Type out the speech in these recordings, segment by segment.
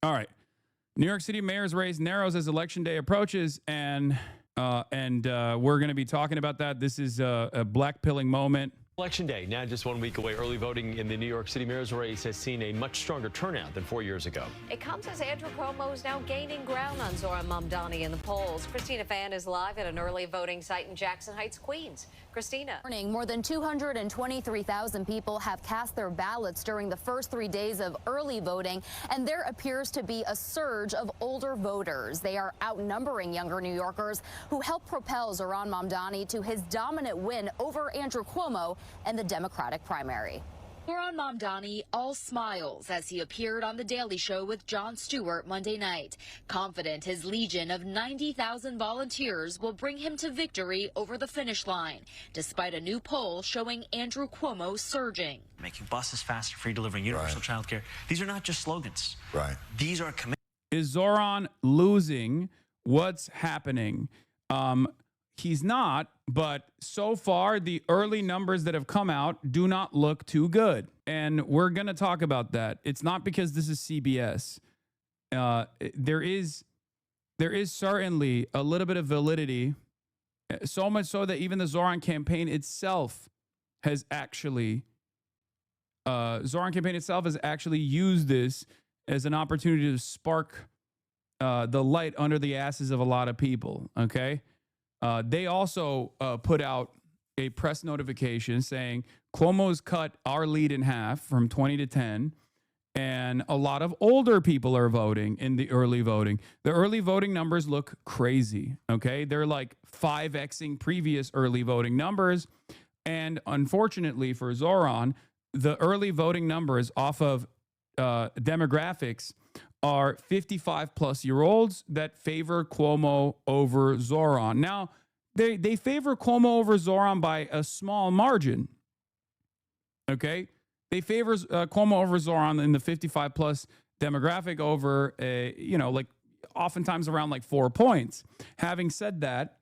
All right. New York City mayor's race narrows as election day approaches, and we're going to be talking about that. This is a blackpilling moment. Election day, now just 1 week away. Early voting in the New York City mayor's race has seen a much stronger turnout than 4 years ago. It comes as Andrew Cuomo is now gaining ground on Zohran Mamdani in the polls. Christina Fan is live at an early voting site in Jackson Heights, Queens. Christina. More than 223,000 people have cast their ballots during the first 3 days of early voting, and there appears to be a surge of older voters. They are outnumbering younger New Yorkers who helped propel Zohran Mamdani to his dominant win over Andrew Cuomo in the Democratic primary. Zohran Mamdani all smiles as he appeared on The Daily Show with Jon Stewart Monday night, confident his legion of 90,000 volunteers will bring him to victory over the finish line, despite a new poll showing Andrew Cuomo surging. Making buses faster, free delivering universal child care. These are not just slogans. Right. These are commitments. Is Zohran losing? What's happening? He's not, but so far, the early numbers that have come out do not look too good. And we're going to talk about that. It's not because this is CBS. There is certainly a little bit of validity, so much so that even the Zohran campaign itself has actually used this as an opportunity to spark the light under the asses of a lot of people, okay? They also put out a press notification saying Cuomo's cut our lead in half from 20 to 10, and a lot of older people are voting in the early voting. The early voting numbers look crazy, okay? They're like 5xing previous early voting numbers, and unfortunately for Zohran, the early voting numbers off of demographics are 55-plus-year-olds that favor Cuomo over Zohran. Now, they favor Cuomo over Zohran by a small margin, okay? They favor Cuomo over Zohran in the 55-plus demographic over, like oftentimes around like 4 points. Having said that,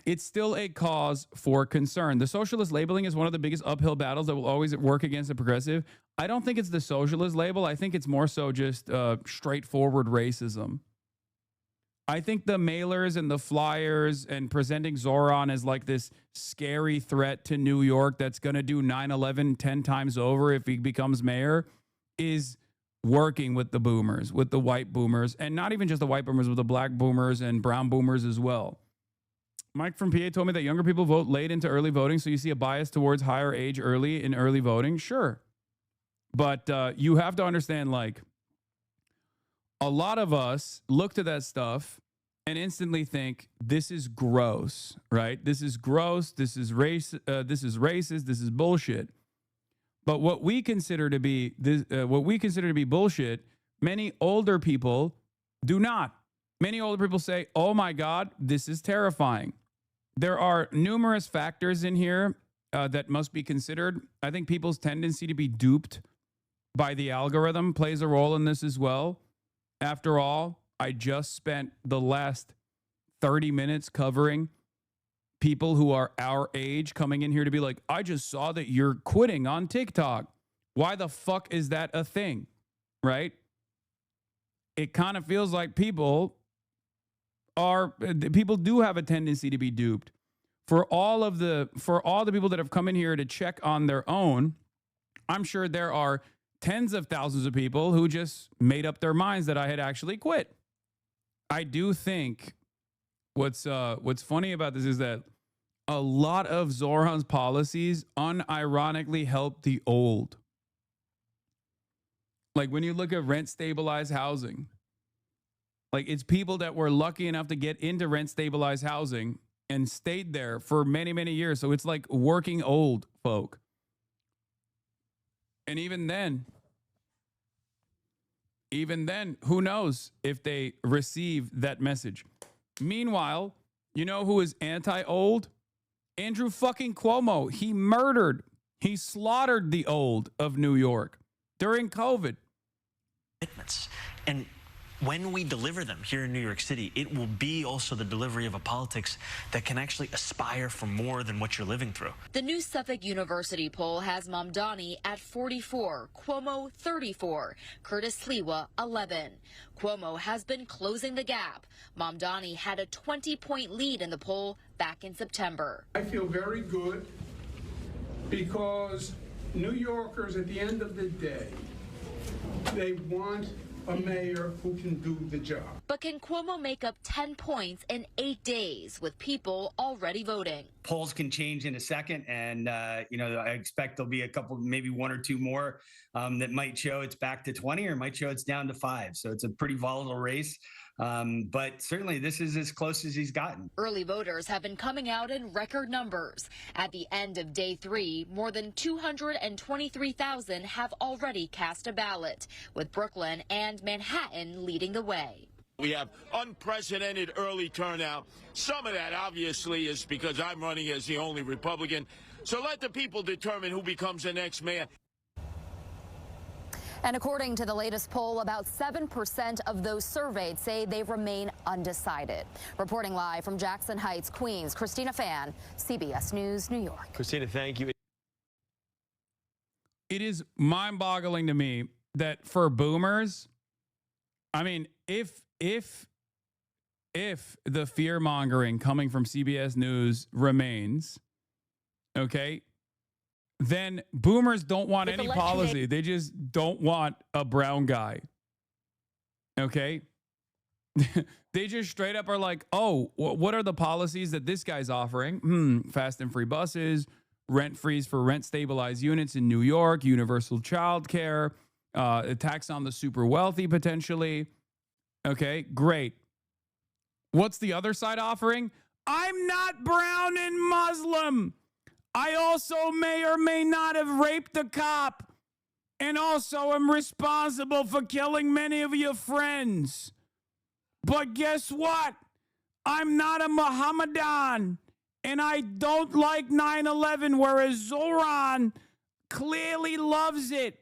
it's still a cause for concern. The socialist labeling is one of the biggest uphill battles that will always work against a progressive. I don't think it's the socialist label. I think it's more so just straightforward racism. I think the mailers and the flyers and presenting Zohran as like this scary threat to New York that's going to do 9/11 10 times over if he becomes mayor is working with the boomers, with the white boomers, and not even just the white boomers, with the black boomers and brown boomers as well. Mike from PA told me that younger people vote late into early voting, so you see a bias towards higher age early in early voting. Sure. But you have to understand, like, a lot of us look to that stuff and instantly think, this is gross, right? This is gross. This is racist. This is bullshit. But what we consider to be bullshit, many older people do not. Many older people say, oh my God, this is terrifying. There are numerous factors in here that must be considered. I think people's tendency to be duped by the algorithm plays a role in this as well. After all, I just spent the last 30 minutes covering people who are our age coming in here to be like, I just saw that you're quitting on TikTok. Why the fuck is that a thing? Right? It kind of feels like people do have a tendency to be duped. For all the people that have come in here to check on their own, I'm sure there are tens of thousands of people who just made up their minds that I had actually quit. I do think what's funny about this is that a lot of Zohran's policies unironically help the old. Like when you look at rent stabilized housing, like it's people that were lucky enough to get into rent stabilized housing and stayed there for many, many years. So it's like working old folk. And even then, who knows if they receive that message. Meanwhile, you know who is anti-old? Andrew fucking Cuomo. He slaughtered the old of New York during COVID. And when we deliver them here in New York City, it will be also the delivery of a politics that can actually aspire for more than what you're living through. The new Suffolk University poll has Mamdani at 44, Cuomo 34, Curtis Sliwa 11. Cuomo has been closing the gap. Mamdani had a 20-point lead in the poll back in September. I feel very good because New Yorkers, at the end of the day, they want a mayor who can do the job. But can Cuomo make up 10 points in 8 days with people already voting? Polls can change in a second, and I expect there'll be a couple, maybe one or two more that might show it's back to 20 or might show it's down to 5. So it's a pretty volatile race. But certainly this is as close as he's gotten. Early voters have been coming out in record numbers. At the end of day 3, more than 223,000 have already cast a ballot, with Brooklyn and Manhattan leading the way. We have unprecedented early turnout. Some of that obviously is because I'm running as the only Republican. So let the people determine who becomes the next mayor. And according to the latest poll, about 7% of those surveyed say they remain undecided. Reporting live from Jackson Heights, Queens, Christina Fan, CBS News, New York. Christina, thank you. It is mind-boggling to me that for boomers, I mean, if the fear-mongering coming from CBS News remains, okay, then boomers don't want any policy. They just don't want a brown guy. Okay? They just straight up are like, oh, what are the policies that this guy's offering? Fast and free buses, rent freeze for rent stabilized units in New York, universal child care, a tax on the super wealthy potentially. Okay, great. What's the other side offering? I'm not brown and Muslim. I also may or may not have raped a cop, and also am responsible for killing many of your friends. But guess what? I'm not a Mohammedan, and I don't like 9/11, whereas Zohran clearly loves it.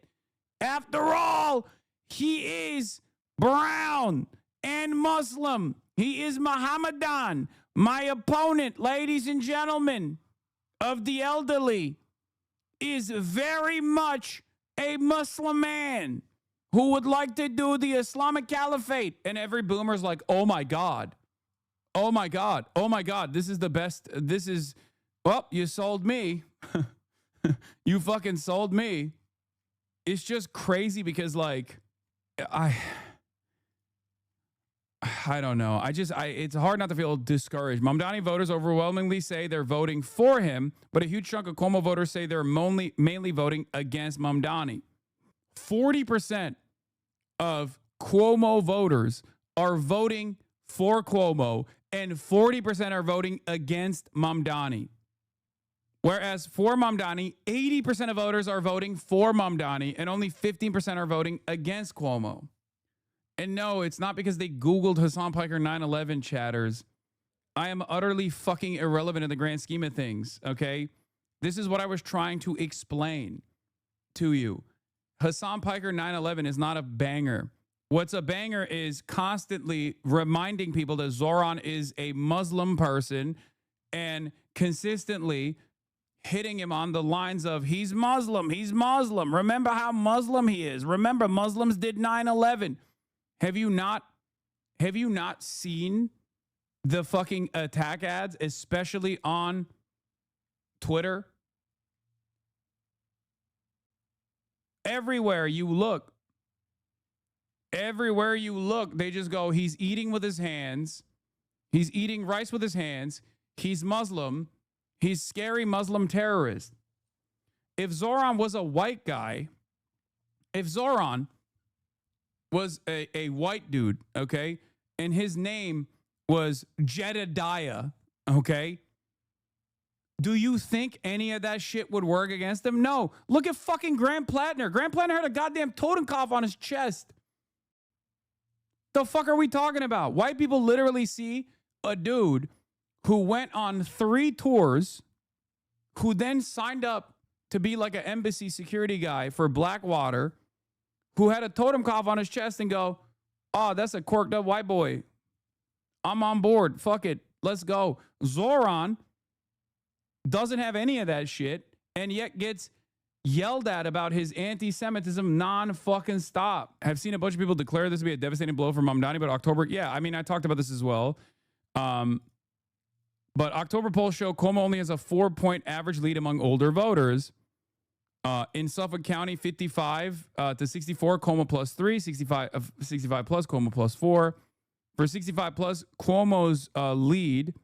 After all, he is brown and Muslim. He is Mohammedan. My opponent, ladies and gentlemen, of the elderly, is very much a Muslim man who would like to do the Islamic Caliphate. And every boomer's like, oh my God. Oh my God. Oh my God. This is the best. This is, well, you sold me. You fucking sold me. It's just crazy because like, I don't know. It's hard not to feel discouraged. Mamdani voters overwhelmingly say they're voting for him, but a huge chunk of Cuomo voters say they're mainly voting against Mamdani. 40% of Cuomo voters are voting for Cuomo, and 40% are voting against Mamdani. Whereas for Mamdani, 80% of voters are voting for Mamdani, and only 15% are voting against Cuomo. And no, it's not because they Googled Hasan Piker 9/11 chatters. I am utterly fucking irrelevant in the grand scheme of things, okay? This is what I was trying to explain to you. Hasan Piker 9/11 is not a banger. What's a banger is constantly reminding people that Zohran is a Muslim person and consistently hitting him on the lines of, he's Muslim, he's Muslim. Remember how Muslim he is. Remember, Muslims did 9/11. Have you not seen the fucking attack ads, especially on Twitter? Everywhere you look, they just go, he's eating with his hands. He's eating rice with his hands. He's Muslim. He's scary Muslim terrorist. If Zohran was a white guy, if Zohran was a white dude, okay, and his name was Jedediah, okay, do you think any of that shit would work against him? No. Look at fucking Grant Plattner. Grant Plattner had a goddamn totem cough on his chest. The fuck are we talking about? White people literally see a dude who went on 3 tours, who then signed up to be like an embassy security guy for Blackwater, who had a totem cough on his chest, and go, Oh, that's a corked up white boy. I'm on board. Fuck it. Let's go. Zohran doesn't have any of that shit and yet gets yelled at about his anti-Semitism non-fucking stop. I've seen a bunch of people declare this to be a devastating blow for Mamdani, but October, yeah, I mean, I talked about this as well. But October polls show Cuomo only has a 4-point average lead among older voters. In Suffolk County, 55 to 64, Cuomo plus 3, 65 plus, Cuomo plus 4. For 65 plus, Cuomo's lead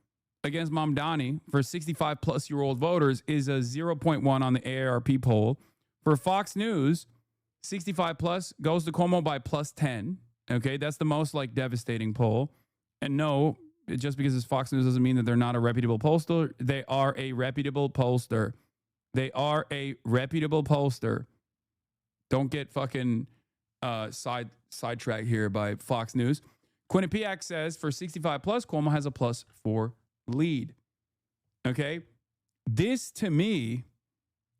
against Mamdani for 65 plus year old voters is a 0.1 on the AARP poll. For Fox News, 65 plus goes to Cuomo by plus 10. Okay, that's the most like devastating poll. And no, just because it's Fox News doesn't mean that they're not a reputable pollster. They are a reputable pollster. They are a reputable pollster. Don't get fucking sidetracked here by Fox News. Quinnipiac says for 65 plus, Cuomo has a plus 4 lead. Okay. This to me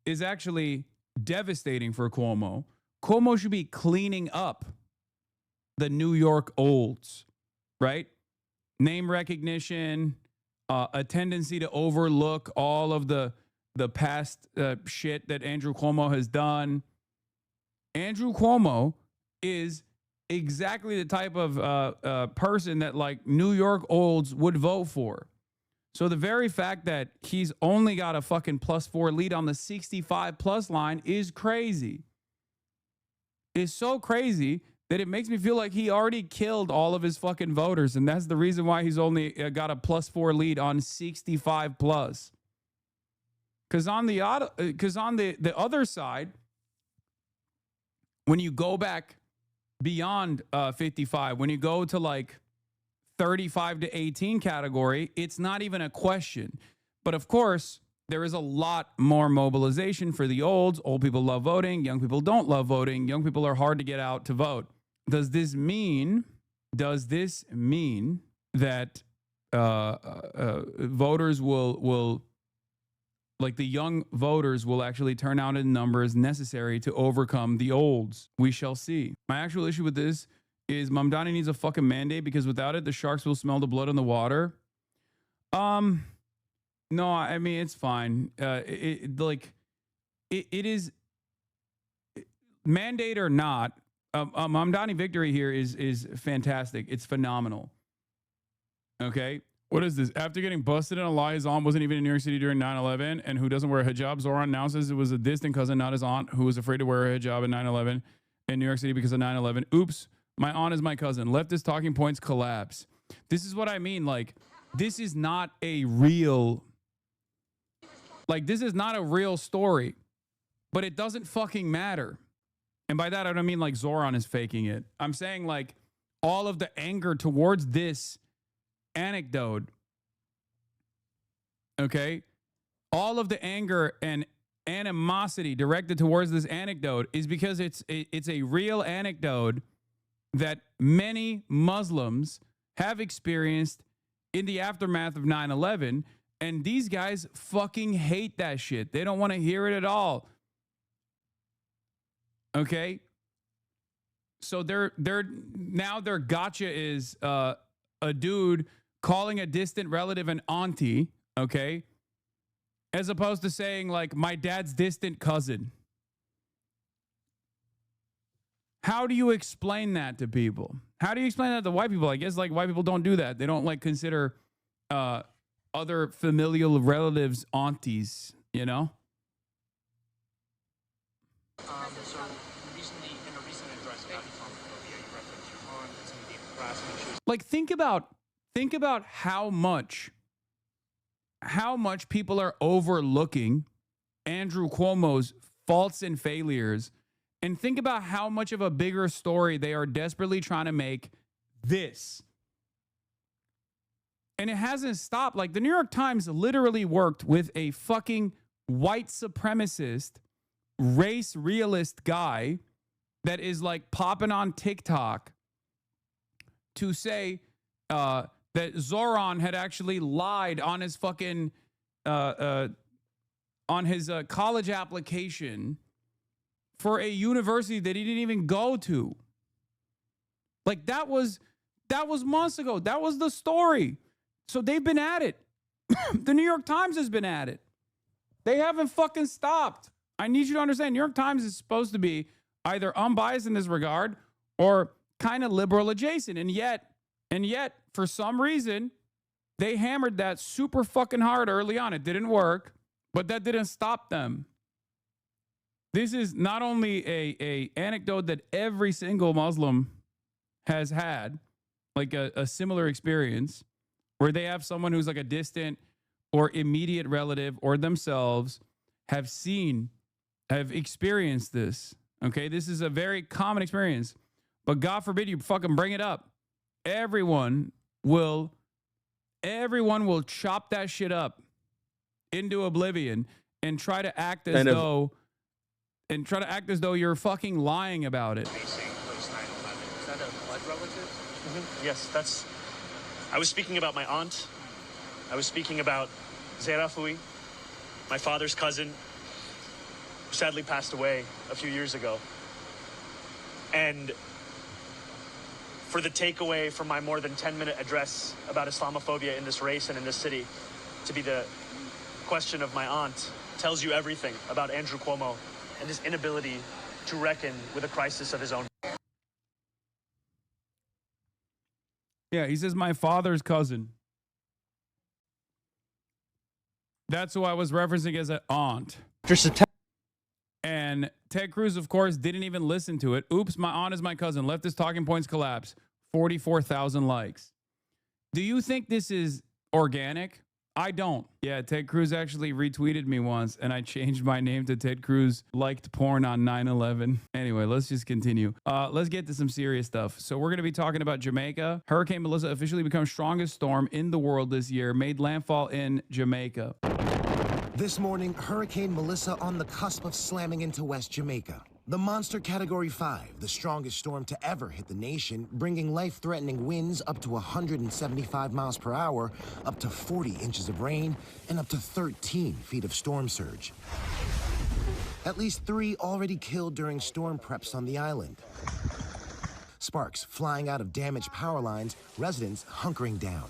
is actually devastating for Cuomo. Cuomo should be cleaning up the New York olds, right? Name recognition, a tendency to overlook all of the past shit that Andrew Cuomo has done. Andrew Cuomo is exactly the type of person that like New York olds would vote for. So the very fact that he's only got a fucking plus 4 lead on the 65 plus line is crazy. It's so crazy that it makes me feel like he already killed all of his fucking voters. And that's the reason why he's only got a plus 4 lead on 65 plus. Because on the other side, when you go back beyond 55, when you go to like 35 to 18 category, it's not even a question. But of course, there is a lot more mobilization for the olds. Old people love voting. Young people don't love voting. Young people are hard to get out to vote. Does this mean that voters will like the young voters will actually turn out in numbers necessary to overcome the olds? We shall see. My actual issue with this is Mamdani needs a fucking mandate because without it, the sharks will smell the blood in the water. No, I mean, it's fine. It is mandate or not. Mamdani victory here is fantastic. It's phenomenal. Okay. What is this? After getting busted in a lie, his aunt wasn't even in New York City during 9/11, and who doesn't wear a hijab? Zohran now says it was a distant cousin, not his aunt, who was afraid to wear a hijab in 9/11 in New York City because of 9/11. Oops, my aunt is my cousin. Leftist talking points collapse. This is what I mean. Like, this is not a real, this is not a real story, but it doesn't fucking matter. And by that, I don't mean like Zohran is faking it. I'm saying like all of the anger towards this anecdote, okay? All of the anger and animosity directed towards this anecdote is because it's a real anecdote that many Muslims have experienced in the aftermath of 9/11, and these guys fucking hate that shit. They don't want to hear it at all. Okay? So their gotcha is a dude calling a distant relative an auntie, okay? As opposed to saying like my dad's distant cousin. How do you explain that to people? How do you explain that to white people? I guess like white people don't do that. They don't like consider other familial relatives aunties, you know? So recently, in a recent address about Islamophobia, you referenced your aunt and some of the harassment issues. Like think about how much people are overlooking Andrew Cuomo's faults and failures, and think about how much of a bigger story they are desperately trying to make this. And it hasn't stopped. Like the New York Times literally worked with a fucking white supremacist, race realist guy that is like popping on TikTok to say that Zohran had actually lied on his fucking on his college application for a university that he didn't even go to. Like that was months ago. That was the story. So they've been at it. The New York Times has been at it. They haven't fucking stopped. I need you to understand, New York Times is supposed to be either unbiased in this regard or kind of liberal adjacent. And yet, for some reason, they hammered that super fucking hard early on. It didn't work, but that didn't stop them. This is not only a anecdote that every single Muslim has had, like a similar experience, where they have someone who's like a distant or immediate relative or themselves have experienced this. Okay, this is a very common experience, but God forbid you fucking bring it up. Everyone will chop that shit up into oblivion and try to act as though you're fucking lying about it. Facing post 9/11. Is that a blood relative? Yes, I was speaking about my aunt. I was speaking about Zerafui, my father's cousin, who sadly passed away a few years ago. And for the takeaway from my more than 10-minute address about Islamophobia in this race and in this city to be the question of my aunt tells you everything about Andrew Cuomo and his inability to reckon with a crisis of his own. Yeah, he says my father's cousin. That's who I was referencing as an aunt. And Ted Cruz, of course, didn't even listen to it. Oops, my aunt is my cousin. Leftist talking points collapse. 44,000 likes. Do you think this is organic? I don't. Yeah, Ted Cruz actually retweeted me once, and I changed my name to Ted Cruz liked porn on 9/11. Anyway, let's just continue. Let's get to some serious stuff. So we're going to be talking about Jamaica. Hurricane Melissa officially becomes strongest storm in the world this year, made landfall in Jamaica. This morning, Hurricane Melissa on the cusp of slamming into West Jamaica. The monster Category 5, the strongest storm to ever hit the nation, bringing life-threatening winds up to 175 miles per hour, up to 40 inches of rain, and up to 13 feet of storm surge. At least 3 already killed during storm preps on the island. Sparks flying out of damaged power lines, residents hunkering down.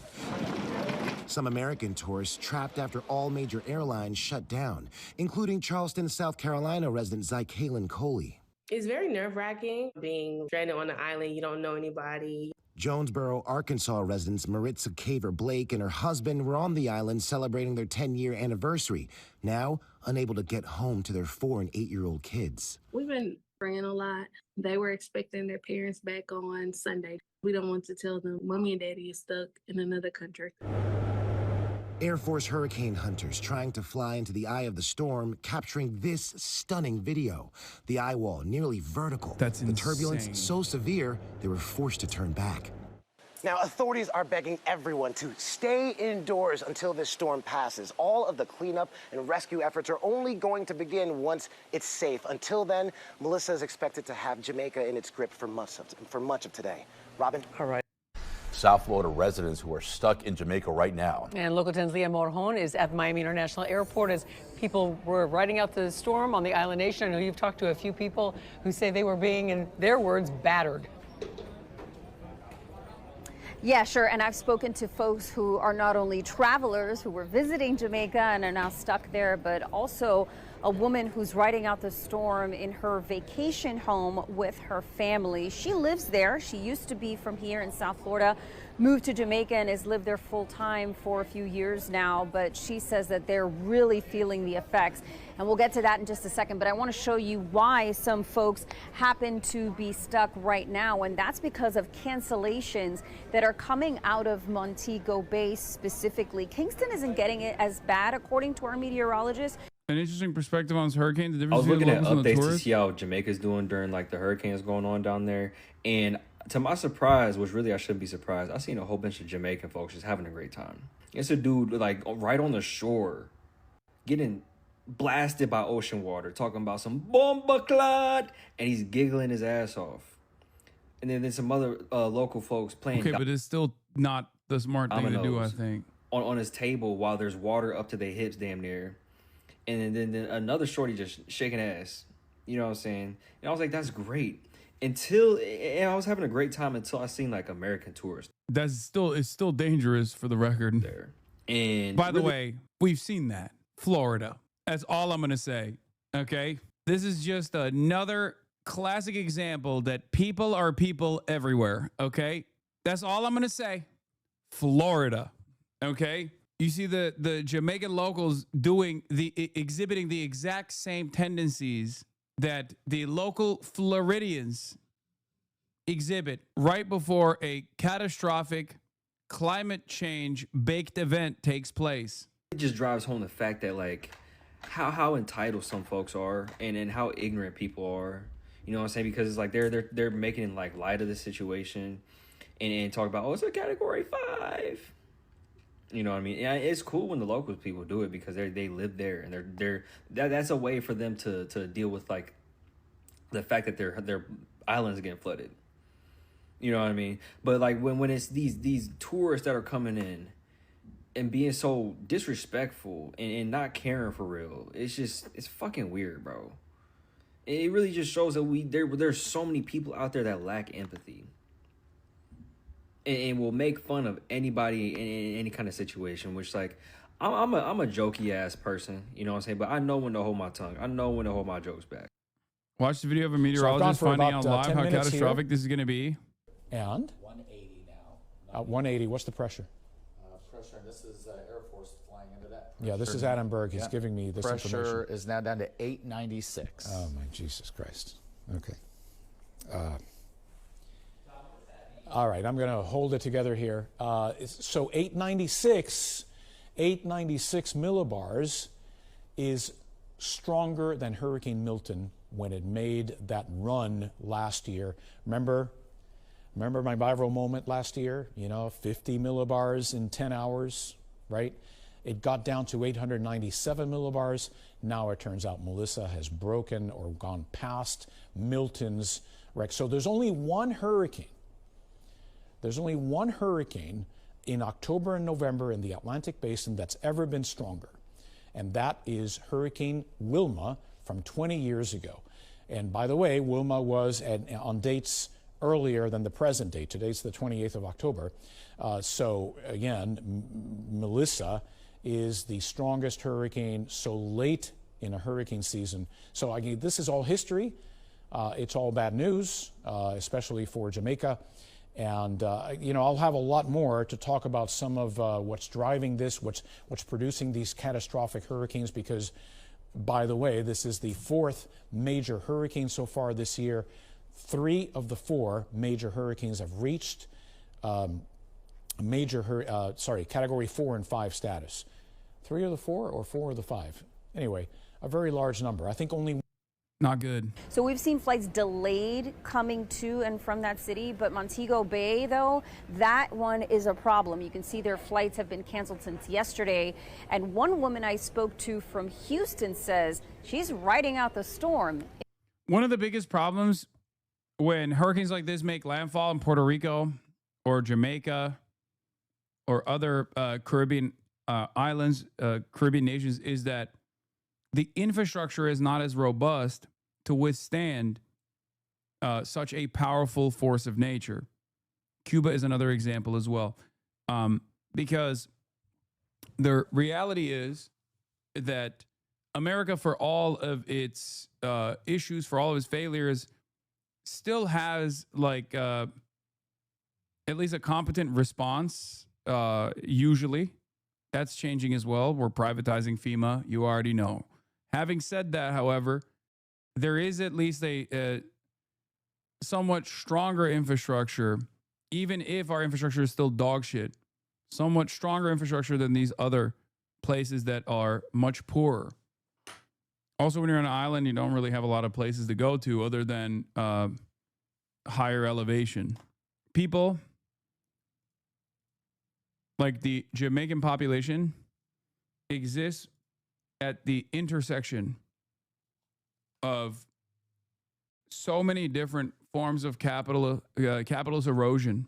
Some American tourists trapped after all major airlines shut down, including Charleston, South Carolina resident Zykaelin Coley. It's very nerve-wracking being stranded on the island. You don't know anybody. Jonesboro, Arkansas residents Maritza Caver Blake and her husband were on the island celebrating their 10-year anniversary, now unable to get home to their 4- and 8-year-old kids. We've been praying a lot. They were expecting their parents back on Sunday. We don't want to tell them Mommy and Daddy is stuck in another country. Air Force hurricane hunters trying to fly into the eye of the storm, capturing this stunning video. The eye wall nearly vertical. That's insane. The turbulence so severe, they were forced to turn back. Now, authorities are begging everyone to stay indoors until this storm passes. All of the cleanup and rescue efforts are only going to begin once it's safe. Until then, Melissa is expected to have Jamaica in its grip for much of today. Robin? All right. South Florida residents who are stuck in Jamaica right now. And Local 10's Leah Morjon is at Miami International Airport as people were riding out the storm on the island nation. I know you've talked to a few people who say they were being, in their words, battered. Yeah, sure. And I've spoken to folks who are not only travelers who were visiting Jamaica and are now stuck there, but also a woman who's riding out the storm in her vacation home with her family. She lives there. She used to be from here in South Florida, moved to Jamaica and has lived there full time for a few years now. But she says that they're really feeling the effects. And we'll get to that in just a second. But I want to show you why some folks happen to be stuck right now. And that's because of cancellations that are coming out of Montego Bay specifically. Kingston isn't getting it as bad, according to our meteorologist. An interesting perspective on this hurricane. The I was looking at updates to tourists. see how Jamaica's doing during like the hurricanes going on down there. And to my surprise, which really I shouldn't be surprised, I seen a whole bunch of Jamaican folks just having a great time. It's a dude like right on the shore getting blasted by ocean water, talking about some bomba clot, and he's giggling his ass off. And then there's some other local folks playing. Okay, but it's still not the smart thing to do, I think. On his table while there's water up to their hips damn near. And then another shorty just shaking ass. You know what I'm saying? And I was like, that's great. and I was having a great time until I seen like American tourists That's still dangerous for the record. there. And By the way, we've seen that. Florida. That's all I'm going to say. Okay? This is just another classic example that people are people everywhere. Okay? That's all I'm going to say. Florida. Okay? You see the Jamaican locals exhibiting the exact same tendencies that the local Floridians exhibit right before a catastrophic climate change baked event takes place. It just drives home the fact that like how entitled some folks are and how ignorant people are. You know what I'm saying? Because it's like they're making like light of the situation and talk about, oh, it's a category 5. You know what I mean? Yeah, it's cool when the local people do it because they live there and that's a way for them to deal with like the fact that their islands getting flooded. You know what I mean? But like when it's these tourists that are coming in and being so disrespectful and not caring for real, it's fucking weird, bro. It really just shows that there's so many people out there that lack empathy. And will make fun of anybody in any kind of situation, which like I'm a jokey ass person, you know what I'm saying? But I know when to hold my tongue. I know when to hold my jokes back. Watch the video of a meteorologist finding out live how catastrophic this is going to be. And 180 now. 180. What's the pressure? Pressure, and this is Air Force flying into that. Yeah, this is Adam Berg. He's giving me this information. Pressure is now down to 896. Oh my Jesus Christ. Okay. All right, I'm going to hold it together here. So 896 millibars is stronger than Hurricane Milton when it made that run last year. Remember my viral moment last year? 50 millibars in 10 hours, right? It got down to 897 millibars. Now it turns out Melissa has broken or gone past Milton's record. So there's only one hurricane. There's only one hurricane in October and November in the Atlantic Basin that's ever been stronger, and that is Hurricane Wilma from 20 years ago. And by the way, Wilma was on dates earlier than the present date. Today's the 28th of October. So again, Melissa is the strongest hurricane so late in a hurricane season. So again, this is all history. It's all bad news, especially for Jamaica. And, I'll have a lot more to talk about some of what's driving this, what's producing these catastrophic hurricanes, because, by the way, this is the 4th major hurricane so far this year. 3 of the 4 major hurricanes have reached Category 4 and 5 status. 3 of the 4 or 4 of the 5? Anyway, a very large number. I think only... Not good. So we've seen flights delayed coming to and from that city, but Montego Bay, though, that one is a problem. You can see their flights have been canceled since yesterday. And one woman I spoke to from Houston says she's riding out the storm. One of the biggest problems when hurricanes like this make landfall in Puerto Rico or Jamaica or other Caribbean islands, Caribbean nations, is that the infrastructure is not as robust to withstand such a powerful force of nature. Cuba is another example as well, because the reality is that America, for all of its issues, for all of its failures, still has like at least a competent response. Usually, that's changing as well. We're privatizing FEMA. You already know. Having said that, however, there is at least a somewhat stronger infrastructure, even if our infrastructure is still dog shit, somewhat stronger infrastructure than these other places that are much poorer. Also, when you're on an island, you don't really have a lot of places to go to other than higher elevation. People, like the Jamaican population, exists at the intersection of so many different forms of capitalist erosion,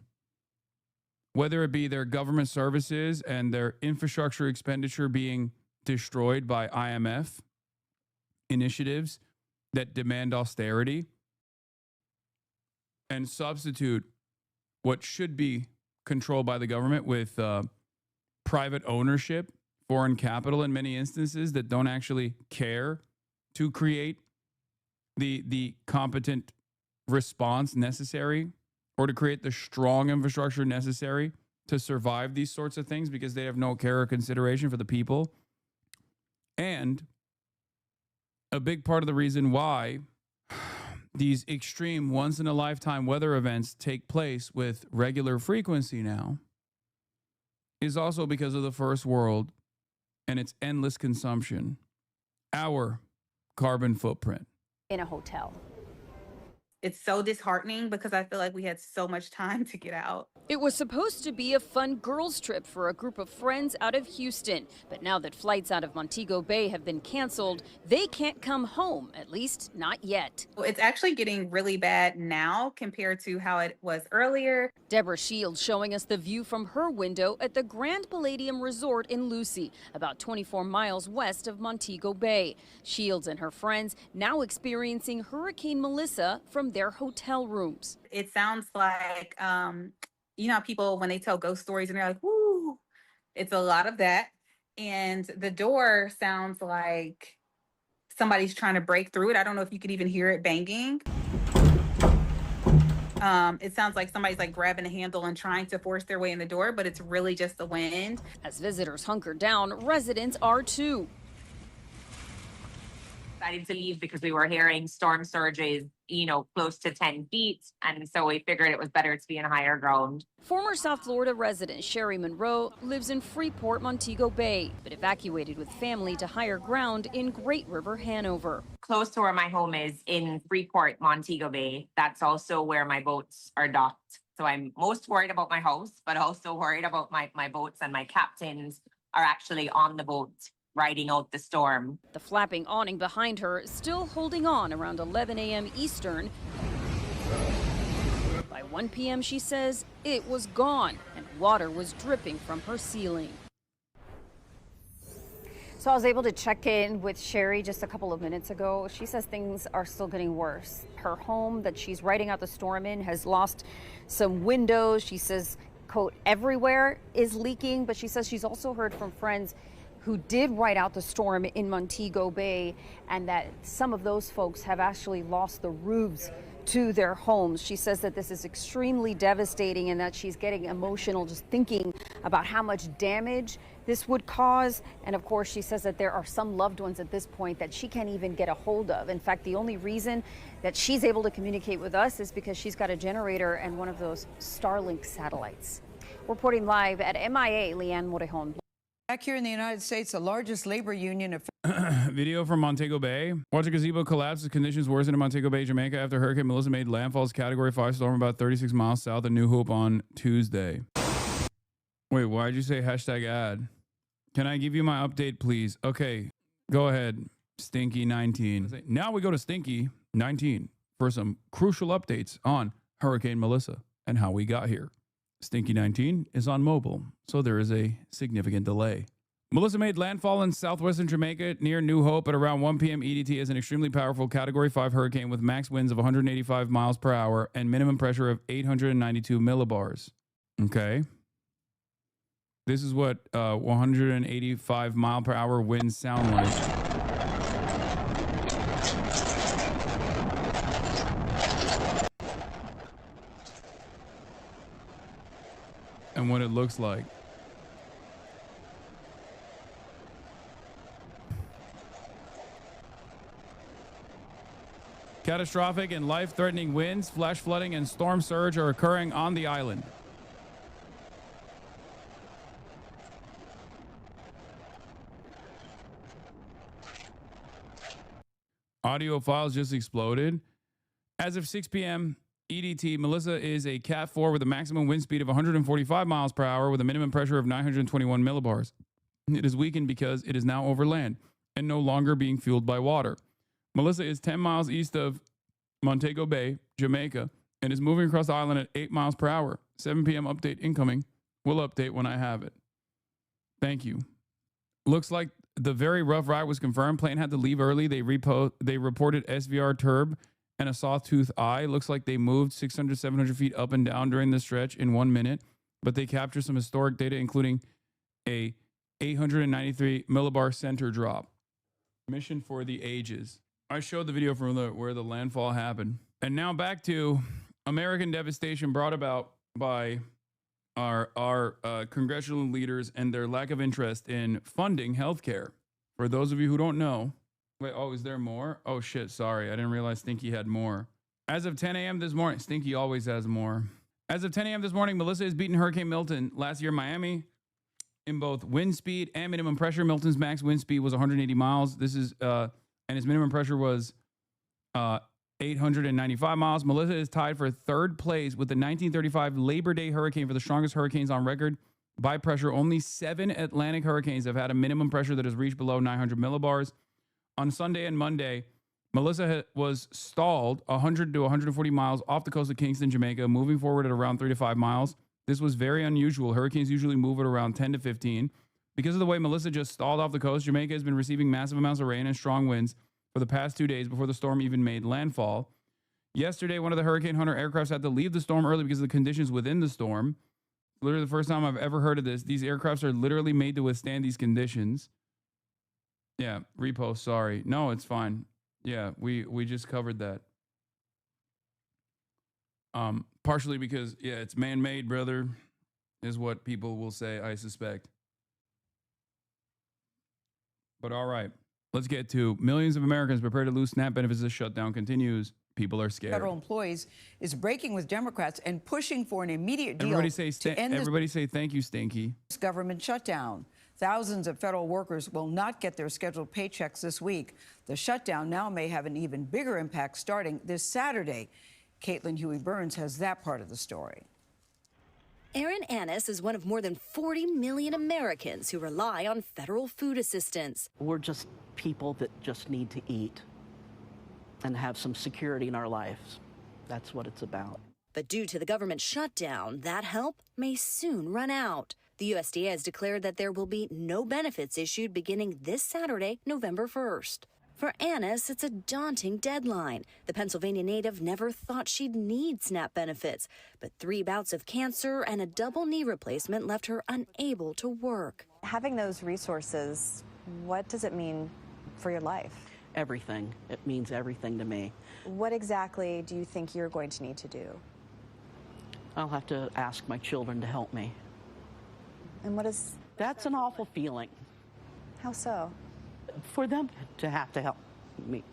whether it be their government services and their infrastructure expenditure being destroyed by IMF initiatives that demand austerity, and substitute what should be controlled by the government with private ownership, foreign capital in many instances that don't actually care to create the competent response necessary or to create the strong infrastructure necessary to survive these sorts of things because they have no care or consideration for the people. And a big part of the reason why these extreme once-in-a-lifetime weather events take place with regular frequency now is also because of the first world and its endless consumption, our carbon footprint. In a hotel. It's so disheartening because I feel like we had so much time to get out. It was supposed to be a fun girls' trip for a group of friends out of Houston. But now that flights out of Montego Bay have been canceled, they can't come home, at least not yet. It's actually getting really bad now compared to how it was earlier. Deborah Shields showing us the view from her window at the Grand Palladium Resort in Lucy, about 24 miles west of Montego Bay. Shields and her friends now experiencing Hurricane Melissa from their hotel rooms. It sounds like, you know, people when they tell ghost stories and they're like, woo, it's a lot of that. And the door sounds like somebody's trying to break through it. I don't know if you could even hear it banging. It sounds like somebody's like grabbing a handle and trying to force their way in the door, but it's really just the wind. As visitors hunker down, residents are too. Decided to leave because we were hearing storm surges, you know, close to 10 feet. And so we figured it was better to be in higher ground. Former South Florida resident Sherry Monroe lives in Freeport, Montego Bay, but evacuated with family to higher ground in Great River, Hanover. Close to where my home is in Freeport, Montego Bay. That's also where my boats are docked. So I'm most worried about my house, but also worried about my boats, and my captains are actually on the boat riding out the storm. The flapping awning behind her still holding on around 11 a.m. Eastern. By 1 p.m., she says it was gone and water was dripping from her ceiling. So I was able to check in with Sherry just a couple of minutes ago. She says things are still getting worse. Her home that she's riding out the storm in has lost some windows. She says, quote, everywhere is leaking, but she says she's also heard from friends who did ride out the storm in Montego Bay, and that some of those folks have actually lost the roofs to their homes. She says that this is extremely devastating and that she's getting emotional just thinking about how much damage this would cause. And of course, she says that there are some loved ones at this point that she can't even get a hold of. In fact, the only reason that she's able to communicate with us is because she's got a generator and one of those Starlink satellites. Reporting live at MIA, Leanne Morejon. Back here in the United States, the largest labor union of Video from Montego Bay. Watch a gazebo collapse as conditions worsened in Montego Bay, Jamaica after Hurricane Melissa made landfall's Category 5 storm about 36 miles south of New Hope on Tuesday. Wait, why'd you say hashtag ad? Can I give you my update, please? Okay, go ahead, Stinky 19. Now we go to Stinky 19 for some crucial updates on Hurricane Melissa and how we got here. Stinky 19 is on mobile, so there is a significant delay. Melissa made landfall in southwestern Jamaica near New Hope at around 1 p.m. EDT as an extremely powerful Category 5 hurricane with max winds of 185 miles per hour and minimum pressure of 892 millibars. Okay. This is what 185 mile per hour winds sound like. And what it looks like. Catastrophic and life-threatening winds, flash flooding, and storm surge are occurring on the island. Audio files just exploded. As of 6 p.m. EDT, Melissa is a Cat 4 with a maximum wind speed of 145 miles per hour with a minimum pressure of 921 millibars. It is weakened because it is now over land and no longer being fueled by water. Melissa is 10 miles east of Montego Bay, Jamaica, and is moving across the island at 8 miles per hour. 7 p.m. update incoming. We'll update when I have it. Thank you. Looks like the very rough ride was confirmed. Plane had to leave early. They reported SVR turb and a sawtooth eye. Looks like they moved 600, 700 feet up and down during the stretch in 1 minute, but they captured some historic data, including a 893 millibar center drop. Mission for the ages. I showed the video from where the landfall happened. And now back to American devastation brought about by our congressional leaders and their lack of interest in funding healthcare. For those of you who don't know, wait, oh, is there more? Oh shit, sorry, I didn't realize Stinky had more. As of 10 a.m. this morning, Stinky always has more. As of 10 a.m. this morning, Melissa has beaten Hurricane Milton last year in Miami in both wind speed and minimum pressure. Milton's max wind speed was 180 miles. This is and his minimum pressure was 895 miles. Melissa is tied for third place with the 1935 Labor Day hurricane for the strongest hurricanes on record by pressure. Only 7 Atlantic hurricanes have had a minimum pressure that has reached below 900 millibars. On Sunday and Monday, Melissa was stalled 100 to 140 miles off the coast of Kingston, Jamaica, moving forward at around 3 to 5 miles. This was very unusual. Hurricanes usually move at around 10 to 15. Because of the way Melissa just stalled off the coast, Jamaica has been receiving massive amounts of rain and strong winds for the past 2 days before the storm even made landfall. Yesterday, one of the Hurricane Hunter aircrafts had to leave the storm early because of the conditions within the storm. Literally the first time I've ever heard of this. These aircrafts are literally made to withstand these conditions. Yeah, repost, sorry. No, it's fine. Yeah, we just covered that. Partially because, yeah, it's man-made, brother, is what people will say, I suspect. But all right, let's get to millions of Americans prepare to lose SNAP benefits as shutdown continues. People are scared. Federal employees is breaking with Democrats and pushing for an immediate deal everybody say to end everybody say thank you, Stinky. this government shutdown. Thousands of federal workers will not get their scheduled paychecks this week. The shutdown now may have an even bigger impact starting this Saturday. Caitlin Huey-Burns has that part of the story. Aaron Annis is one of more than 40 million Americans who rely on federal food assistance. We're just people that just need to eat and have some security in our lives. That's what it's about. But due to the government shutdown, that help may soon run out. The USDA has declared that there will be no benefits issued beginning this Saturday, November 1st. For Annis, it's a daunting deadline. The Pennsylvania native never thought she'd need SNAP benefits, but 3 bouts of cancer and a double knee replacement left her unable to work. Having those resources, what does it mean for your life? Everything. It means everything to me. What exactly do you think you're going to need to do? I'll have to ask my children to help me. And what is... That's an awful feeling. How so? For them to have to help me.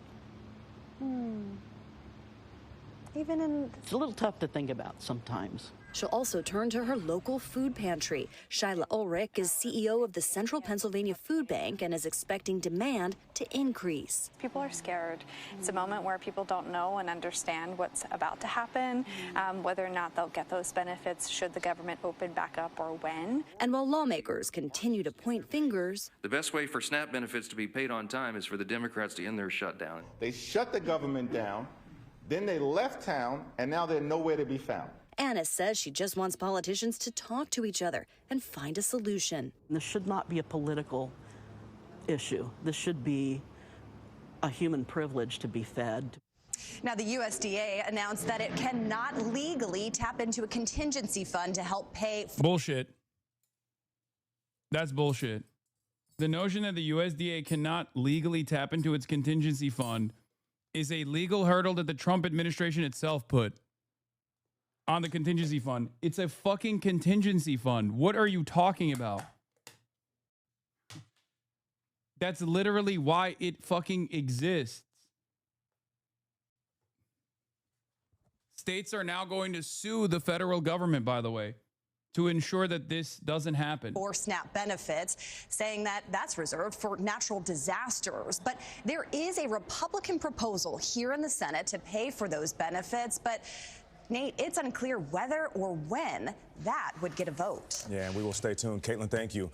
Even in... It's a little tough to think about sometimes. She'll also turn to her local food pantry. Shyla Ulrich is CEO of the Central Pennsylvania Food Bank and is expecting demand to increase. People are scared. It's a moment where people don't know and understand what's about to happen, whether or not they'll get those benefits should the government open back up or when. And while lawmakers continue to point fingers, the best way for SNAP benefits to be paid on time is for the Democrats to end their shutdown. They shut the government down, then they left town, and now they're nowhere to be found. Anna says she just wants politicians to talk to each other and find a solution. This should not be a political issue. This should be a human privilege to be fed. Now, the USDA announced that it cannot legally tap into a contingency fund to help pay. Bullshit. That's bullshit. The notion that the USDA cannot legally tap into its contingency fund is a legal hurdle that the Trump administration itself put on the contingency fund. It's a fucking contingency fund. What are you talking about? That's literally why it fucking exists. States are now going to sue the federal government, by the way, to ensure that this doesn't happen. Or SNAP benefits, saying that that's reserved for natural disasters. But there is a Republican proposal here in the Senate to pay for those benefits. But Nate, it's unclear whether or when that would get a vote. Yeah, and we will stay tuned. Caitlin, thank you.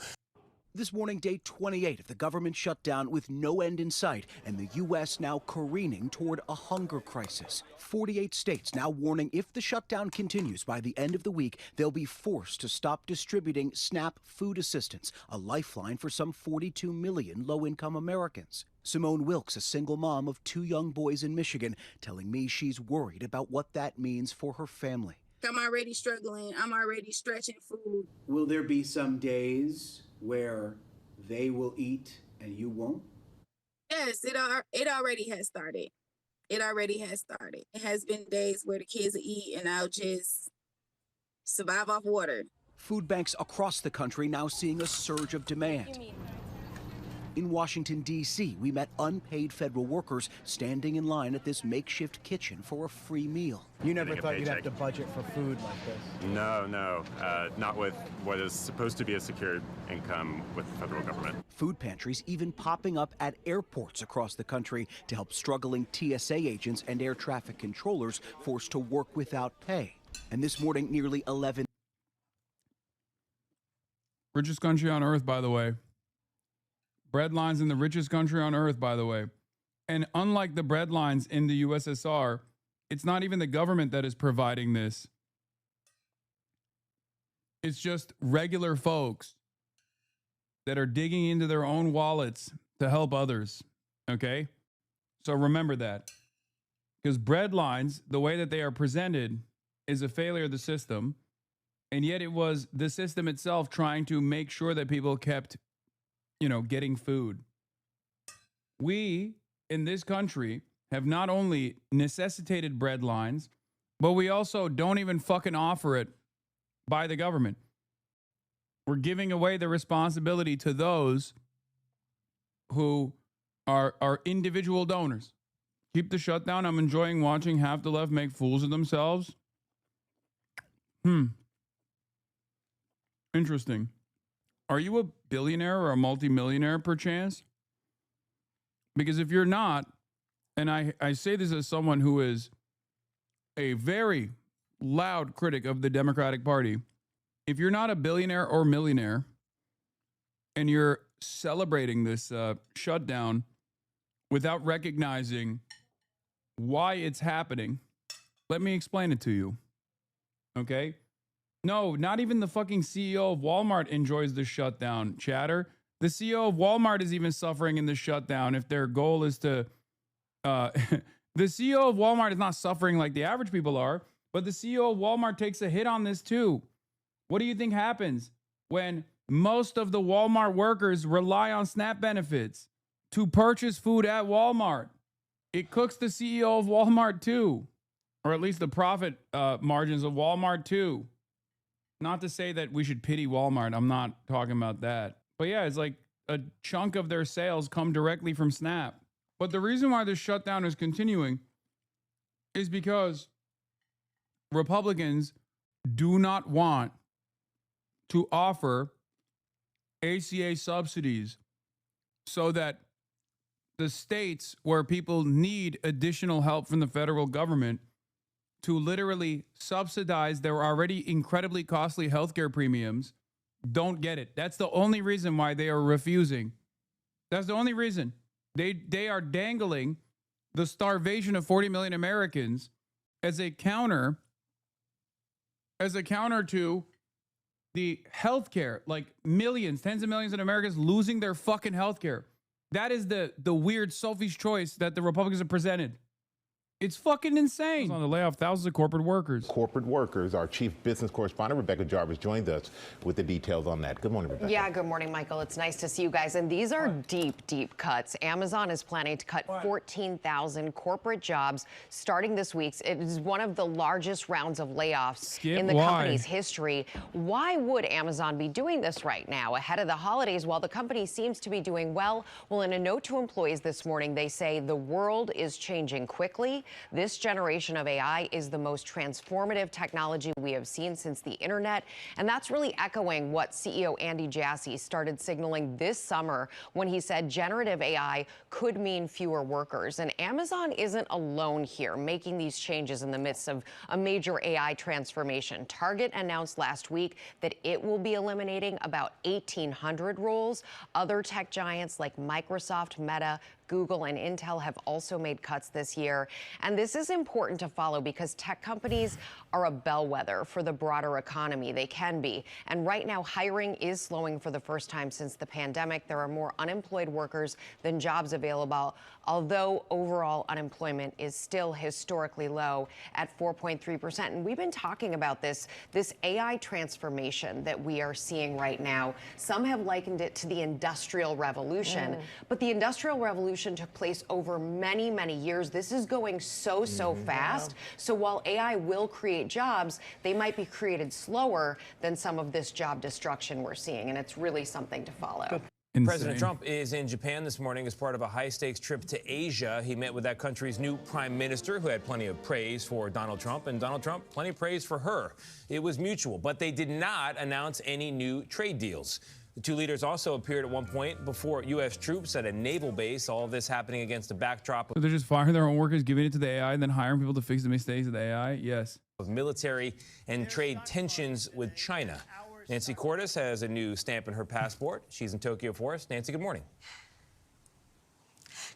This morning, day 28 of the government shutdown with no end in sight, and the U.S. now careening toward a hunger crisis. 48 states now warning if the shutdown continues by the end of the week, they'll be forced to stop distributing SNAP food assistance, a lifeline for some 42 million low-income Americans. Simone Wilkes, a single mom of 2 young boys in Michigan, telling me she's worried about what that means for her family. I'm already struggling. I'm already stretching food. Will there be some days where they will eat and you won't? Yes, it already has started. It already has started. It has been days where the kids will eat and I'll just survive off water. Food banks across the country now seeing a surge of demand. In Washington, D.C., we met unpaid federal workers standing in line at this makeshift kitchen for a free meal. You never thought you'd have to budget for food like this? No, not with what is supposed to be a secure income with the federal government. Food pantries even popping up at airports across the country to help struggling TSA agents and air traffic controllers forced to work without pay. And this morning, nearly 11. Richest country on earth, by the way. Bread lines in the richest country on earth, by the way. And unlike the bread lines in the USSR, it's not even the government that is providing this. It's just regular folks that are digging into their own wallets to help others. Okay? So remember that. Because bread lines, the way that they are presented, is a failure of the system. And yet it was the system itself trying to make sure that people kept, getting food. We, in this country, have not only necessitated bread lines, but we also don't even fucking offer it by the government. We're giving away the responsibility to those who are individual donors. Keep the shutdown. I'm enjoying watching half the left make fools of themselves. Interesting. Are you a billionaire or a multimillionaire perchance? Because if you're not, and I say this as someone who is a very loud critic of the Democratic Party, if you're not a billionaire or millionaire and you're celebrating this shutdown without recognizing why it's happening, let me explain it to you. Okay? No, not even the fucking CEO of Walmart enjoys the shutdown, chatter. The CEO of Walmart is even suffering in the shutdown if their goal is to... the CEO of Walmart is not suffering like the average people are, but the CEO of Walmart takes a hit on this too. What do you think happens when most of the Walmart workers rely on SNAP benefits to purchase food at Walmart? It cooks the CEO of Walmart too, or at least the profit margins of Walmart too. Not to say that we should pity Walmart. I'm not talking about that. But yeah, it's like a chunk of their sales come directly from SNAP. But the reason why this shutdown is continuing is because Republicans do not want to offer ACA subsidies so that the states where people need additional help from the federal government to literally subsidize their already incredibly costly healthcare premiums don't get it. That's the only reason why they are refusing. That's the only reason. They are dangling the starvation of 40 million Americans as a counter to the healthcare, like millions, tens of millions of Americans losing their fucking healthcare. That is the weird Sophie's choice that the Republicans have presented. It's fucking insane. On the layoff thousands of corporate workers. Corporate workers. Our chief business correspondent, Rebecca Jarvis, joined us with the details on that. Good morning, Rebecca. Yeah, good morning, Michael. It's nice to see you guys. And these are deep, deep cuts. Amazon is planning to cut 14,000 corporate jobs starting this week. It is one of the largest rounds of layoffs in the company's history. Why would Amazon be doing this right now ahead of the holidays while the company seems to be doing well? Well, in a note to employees this morning, they say the world is changing quickly. This generation of AI is the most transformative technology we have seen since the internet. And that's really echoing what CEO Andy Jassy started signaling this summer when he said generative AI could mean fewer workers. And Amazon isn't alone here, making these changes in the midst of a major AI transformation. Target announced last week that it will be eliminating about 1,800 roles. Other tech giants like Microsoft, Meta, Google and Intel have also made cuts this year. And this is important to follow because tech companies are a bellwether for the broader economy. They can be. And right now, hiring is slowing for the first time since the pandemic. There are more unemployed workers than jobs available, although overall unemployment is still historically low at 4.3%. And we've been talking about this AI transformation that we are seeing right now. Some have likened it to the Industrial Revolution, but the Industrial Revolution took place over many, many years. This is going so fast. So while AI will create jobs, they might be created slower than some of this job destruction we're seeing, and it's really something to follow. Insane. President Trump is in Japan this morning as part of a high-stakes trip to Asia. He met with that country's new prime minister, who had plenty of praise for Donald Trump, and Donald Trump, plenty of praise for her. It was mutual, but they did not announce any new trade deals. The two leaders also appeared at one point before U.S. troops at a naval base, all of this happening against a backdrop So they're just firing their own workers, giving it to the AI, and then hiring people to fix the mistakes of the AI? Yes. of military and trade tensions with China. Nancy Cordes has a new stamp in her passport. She's in Tokyo for us. Nancy, good morning.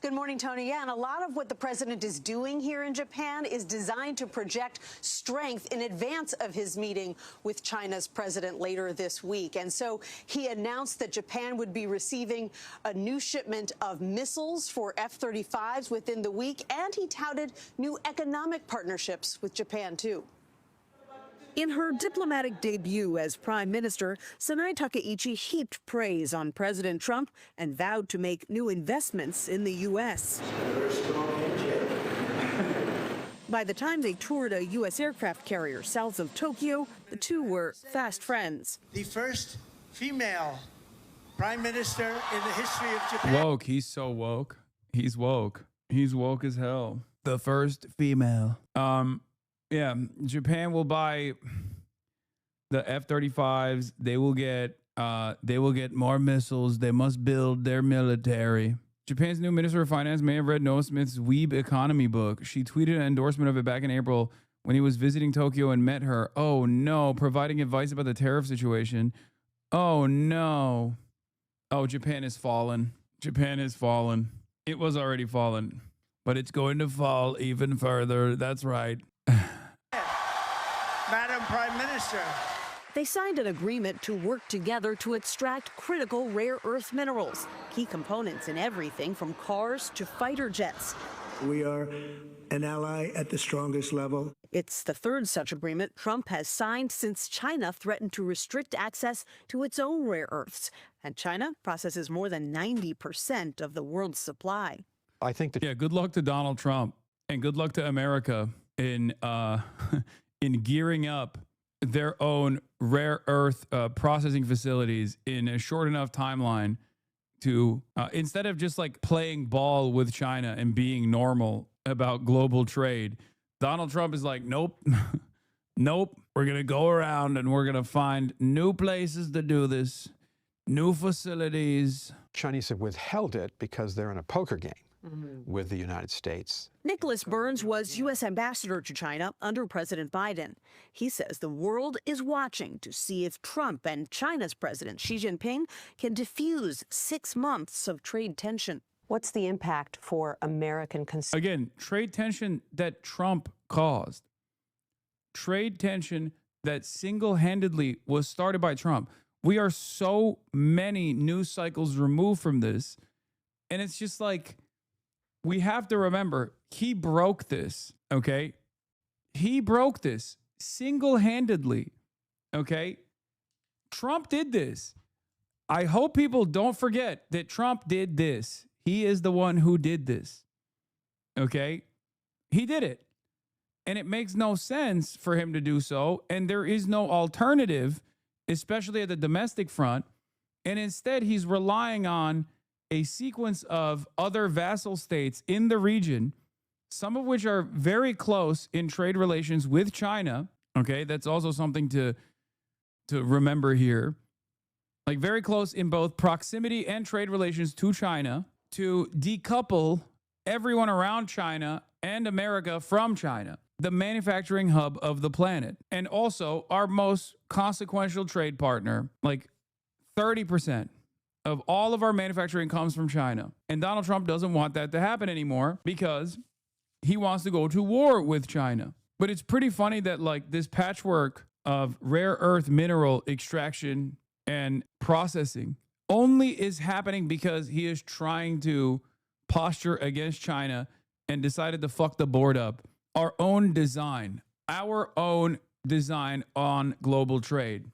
Good morning, Tony. Yeah, and a lot of what the president is doing here in Japan is designed to project strength in advance of his meeting with China's president later this week. And so he announced that Japan would be receiving a new shipment of missiles for F-35s within the week, and he touted new economic partnerships with Japan, too. In her diplomatic debut as prime minister, Sanae Takaichi heaped praise on President Trump and vowed to make new investments in the U.S. By the time they toured a U.S. aircraft carrier south of Tokyo, the two were fast friends. The first female prime minister in the history of Japan. Woke. He's so woke. He's woke. He's woke as hell. The first female. Yeah, Japan will buy the F-35s. They will get more missiles. They must build their military. Japan's new Minister of Finance may have read Noah Smith's Weeb economy book. She tweeted an endorsement of it back in April when he was visiting Tokyo and met her. Oh no, providing advice about the tariff situation. Oh no. Oh, Japan has fallen. Japan has fallen. It was already fallen, but it's going to fall even further. That's right. Madam Prime Minister. They signed an agreement to work together to extract critical rare earth minerals, key components in everything from cars to fighter jets. We are an ally at the strongest level. It's the third such agreement Trump has signed since China threatened to restrict access to its own rare earths. And China processes more than 90% of the world's supply. I think that, yeah, good luck to Donald Trump and good luck to America in in gearing up their own rare earth processing facilities in a short enough timeline to instead of just like playing ball with China and being normal about global trade, Donald Trump is like, nope, nope, we're going to go around and we're going to find new places to do this, new facilities. Chinese have withheld it because they're in a poker game with the United States. Nicholas Burns was U.S. ambassador to China under President Biden. He says the world is watching to see if Trump and China's President Xi Jinping can diffuse 6 months of trade tension. What's the impact for American consumers? Again, trade tension that Trump caused. Trade tension that single-handedly was started by Trump. We are so many news cycles removed from this, and it's just like, we have to remember, he broke this, okay? He broke this single-handedly, okay? Trump did this. I hope people don't forget that Trump did this. He is the one who did this, okay? He did it. And it makes no sense for him to do so, and there is no alternative, especially at the domestic front. And instead, he's relying on a sequence of other vassal states in the region, some of which are very close in trade relations with China. Okay, that's also something to remember here. Like very close in both proximity and trade relations to China, to decouple everyone around China and America from China, the manufacturing hub of the planet, and also our most consequential trade partner, like 30%. of all of our manufacturing comes from China. And Donald Trump doesn't want that to happen anymore because he wants to go to war with China. But it's pretty funny that like this patchwork of rare earth mineral extraction and processing only is happening because he is trying to posture against China and decided to fuck the board up. Our own design on global trade.